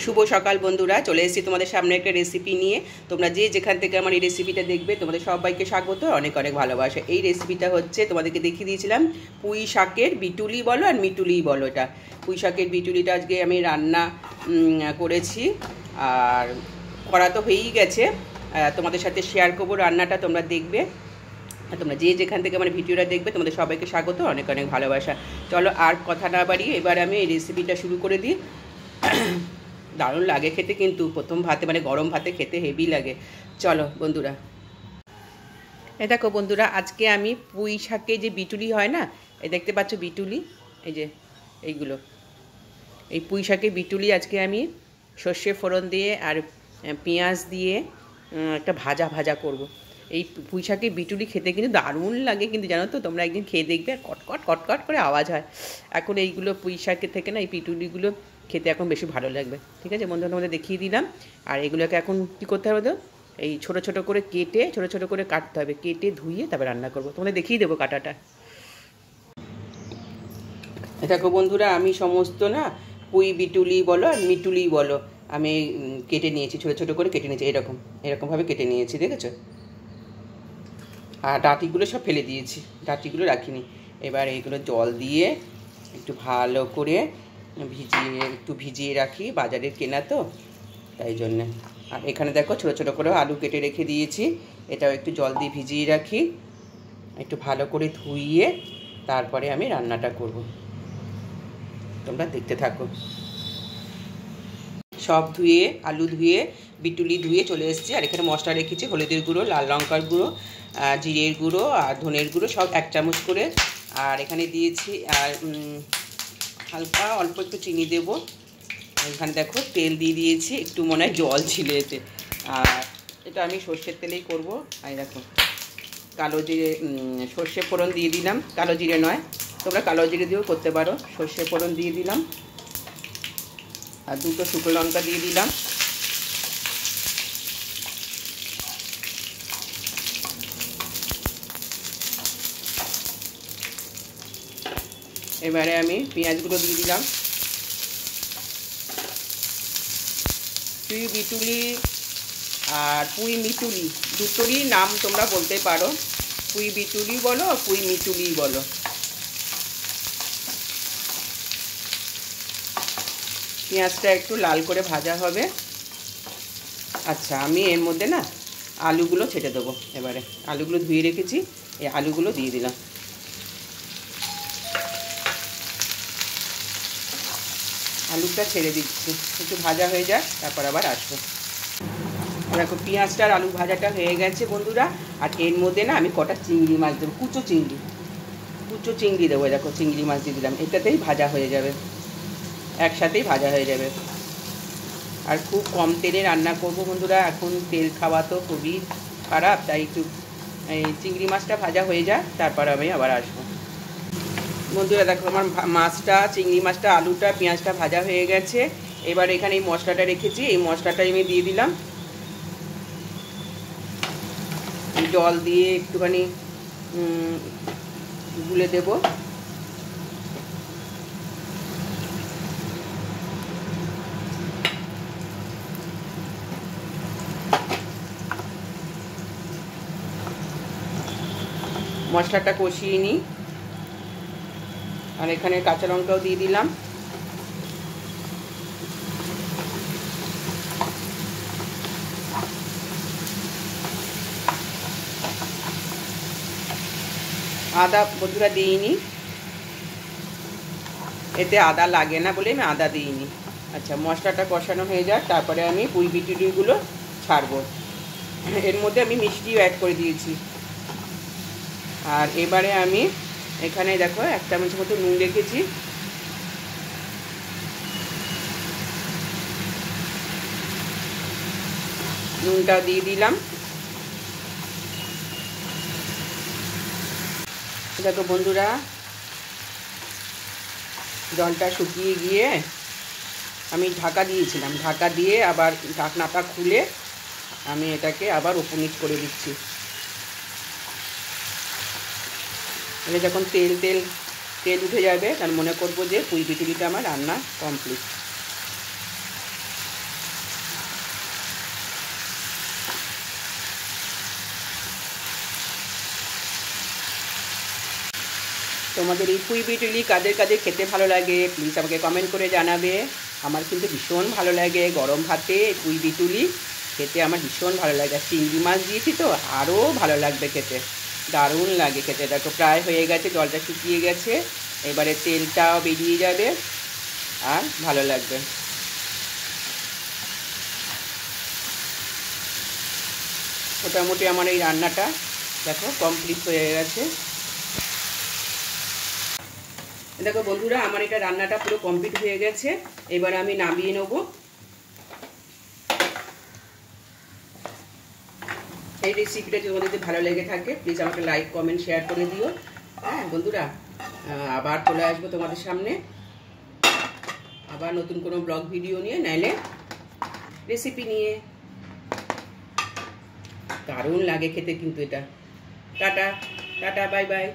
শুভ সকাল বন্ধুরা, চলে এসেছি তোমাদের সামনে একটা রেসিপি নিয়ে। তোমরা যে যেখান থেকে আমার এই রেসিপিটা দেখবে তোমাদের সবাইকে স্বাগত, অনেক অনেক ভালোবাসা। এই রেসিপিটা হচ্ছে তোমাদেরকে দেখিয়ে দিয়েছিলাম পুঁই শাকের বিটুলি বলো আর মিটুলি বলো, এটা পুঁই শাকের বিটুলিটা আজকে আমি রান্না করেছি। আর করা তো হয়েই গেছে, তোমাদের সাথে শেয়ার করবো রান্নাটা, তোমরা দেখবে। তোমরা যে যেখান থেকে আমার ভিডিওটা দেখবে তোমাদের সবাইকে স্বাগত, অনেক অনেক ভালোবাসা। চলো আর কথা না বাড়িয়ে এবার আমি এই রেসিপিটা শুরু করে দিই। দারুণ লাগে খেতে, কিন্তু প্রথম ভাতে মানে গরম ভাতে খেতে হেভি লাগে। চলো বন্ধুরা, এই দেখো বন্ধুরা, আজকে আমি পুঁই শাকে যে বিটুলি হয় না, এই দেখতে পাচ্ছ বিটুলি, এই যে এইগুলো, এই পুঁই শাকে বিটুলি আজকে আমি সর্ষে ফোড়ন দিয়ে আর পেঁয়াজ দিয়ে একটা ভাজা ভাজা করব। এই পুঁই শাকে বিটুলি খেতে কিন্তু দারুণ লাগে, কিন্তু জানো তো, তোমরা একদিন খেয়ে দেখবে, আর কটকট কটকট করে আওয়াজ হয়। এখন এইগুলো পুঁই শাকের থেকে না এই বিটুলিগুলো খেতে এখন বেশি ভালো লাগবে। ঠিক আছে বন্ধুরা, তোমাদের দেখিয়ে দিলাম। আর এগুলোকে এখন কী করতে হবে তো, এই ছোটো ছোটো করে কেটে ছোটো ছোটো করে কাটতে হবে, কেটে ধুয়ে তারপর রান্না করবো। তোমাদের দেখিয়ে দেবো কাটাটা। দেখো বন্ধুরা, আমি সমস্ত না পুঁই বিটুলি বলো আর মিটুলি বলো, আমি কেটে নিয়েছি, ছোটো ছোটো করে কেটে নিয়েছি, এরকমভাবে কেটে নিয়েছি, দেখেছো? আর ডাঁটিগুলো সব ফেলে দিয়েছি, ডাঁটিগুলো রাখিনি। এবার এইগুলো জল দিয়ে একটু ভালো করে ভিজিয়ে রাখি, বাজারের কেনা তো তাই জন্যে। আর এখানে দেখো ছোটো ছোটো করে আলু কেটে রেখে দিয়েছি, এটাও একটু জল দিয়ে ভিজিয়ে রাখি, একটু ভালো করে ধুইয়ে তারপরে আমি রান্নাটা করব। তোমরা দেখতে থাকো। সব ধুয়ে, আলু ধুয়ে, বিটুলি ধুয়ে চলে এসেছি। আর এখানে মশলা রেখেছি, হলুদের গুঁড়ো, লাল লঙ্কার গুঁড়ো, জিরের গুঁড়ো আর ধনের গুঁড়ো, সব 1 চামচ করে। আর এখানে দিয়েছি আর হালকা অল্প একটু চিনি দেবো। এখানে দেখো তেল দিয়ে দিয়েছি, একটু মনে হয় জল ছিল এতে। আর এটা আমি সর্ষের তেলেই করব। আর দেখো কালো জিরে, সর্ষে ফোড়ন দিয়ে দিলাম, কালো জিরে নয়, তোমরা কালো জিরে দিয়েও করতে পারো। সর্ষে ফোড়ন দিয়ে দিলাম আর 2টো শুকনো লঙ্কা দিয়ে দিলাম। এবারে আমি পেঁয়াজগুলো দিয়ে দিলাম। পুঁই বিটুলি আর পুঁই মিটুলি দুটোরই নাম তোমরা বলতে পারো, পুঁই বিটুলি বলো পুঁই মিটুলি বলো। পেঁয়াজটা একটু লাল করে ভাজা হবে। আচ্ছা, আমি এর মধ্যে না আলুগুলো ছেটে দেবো। এবারে আলুগুলো ধুয়ে রেখেছি, এই আলুগুলো দিয়ে দিলাম। আলুটা ছেড়ে দিচ্ছি, একটু ভাজা হয়ে যাক, তারপর আবার আসবো। দেখো পেঁয়াজটার আলু ভাজাটা হয়ে গেছে বন্ধুরা। আর এর মধ্যে না আমি কটা চিংড়ি মাছ দেবো, কুচো চিংড়ি দেবো। দেখো চিংড়ি মাছ দিয়ে দিলাম, এটাতেই ভাজা হয়ে যাবে, একসাথেই ভাজা হয়ে যাবে। আর খুব কম তেলে রান্না করব বন্ধুরা, এখন তেল খাওয়া তো খুবই খারাপ, তাই একটু এই চিংড়ি মাছটা ভাজা হয়ে যায়, তারপর আমি আবার আসবো। বন্ধুরা দেখো আমার মাছটা, চিংড়ি মাছটা, আলুটা, পেঁয়াজটা ভাজা হয়ে গেছে। এবার এখানে এই মশলাটা রেখেছি, এই মশলাটাই আমি দিয়ে দিলাম। জল দিয়ে একটুখানি গুলে দেব। মশলাটা কষিয়ে নিই। আর এখানে কাঁচা লঙ্কাও দিয়ে দিলাম। আদা বন্ধুরা দিইনি, এতে আদা লাগে না বলে আমি আদা দিইনি। আচ্ছা, মশলাটা কষানো হয়ে যাক, তারপরে আমি পুঁই বিটুলিগুলো ছাড়বো। এর মধ্যে আমি মিষ্টিও অ্যাড করে দিয়েছি। আর এবারে আমি এখানে দেখো 1 চামচ মতো নুন রেখেছি, নুনটা দিয়ে দিলাম। দেখো বন্ধুরা, জলটা শুকিয়ে গিয়ে আমি ঢাকা দিয়েছিলাম, ঢাকা দিয়ে আবার ঢাকনাটা খুলে আমি এটাকে আবার ওপেনিট করে দিচ্ছি। এটা যখন তেল উঠে যাবে, তার মনে করব যে পুঁই বিটুলিটা আমার রান্না কমপ্লিট। তোমাদের এই পুঁই বিটুলি কাদের কাদের খেতে ভালো লাগে প্লিজ আমাকে কমেন্ট করে জানাবে। আমার কিন্তু ভীষণ ভালো লাগে গরম ভাতে পুঁই বিটুলি খেতে, আমার ভীষণ ভালো লাগে। আর চিংড়ি মাছ দিয়েছি তো আরও ভালো লাগবে খেতে, দারুণ লাগে খেতে। দেখো প্রায় হয়ে গেছে, জলটা শুকিয়ে গেছে, এবারে তেলটাও বেরিয়ে যাবে আর ভালো লাগবে। মোটামুটি আমার এই রান্নাটা দেখো কমপ্লিট হয়ে গেছে। দেখো বন্ধুরা, আমার এটা রান্নাটা পুরো কমপ্লিট হয়ে গেছে, এবার আমি নামিয়ে নেব। এই রেসিপিটা যদি তোমাদের ভালো লেগে থাকে প্লিজ আমাকে লাইক কমেন্ট শেয়ার করে দিও। হ্যাঁ বন্ধুরা, আবার চলে আসবো তোমাদের সামনে আবার নতুন কোনো ব্লগ ভিডিও নিয়ে, নাইলে রেসিপি নিয়ে। দারুণ লাগে খেতে কিন্তু এটা। Tata tata, bye bye.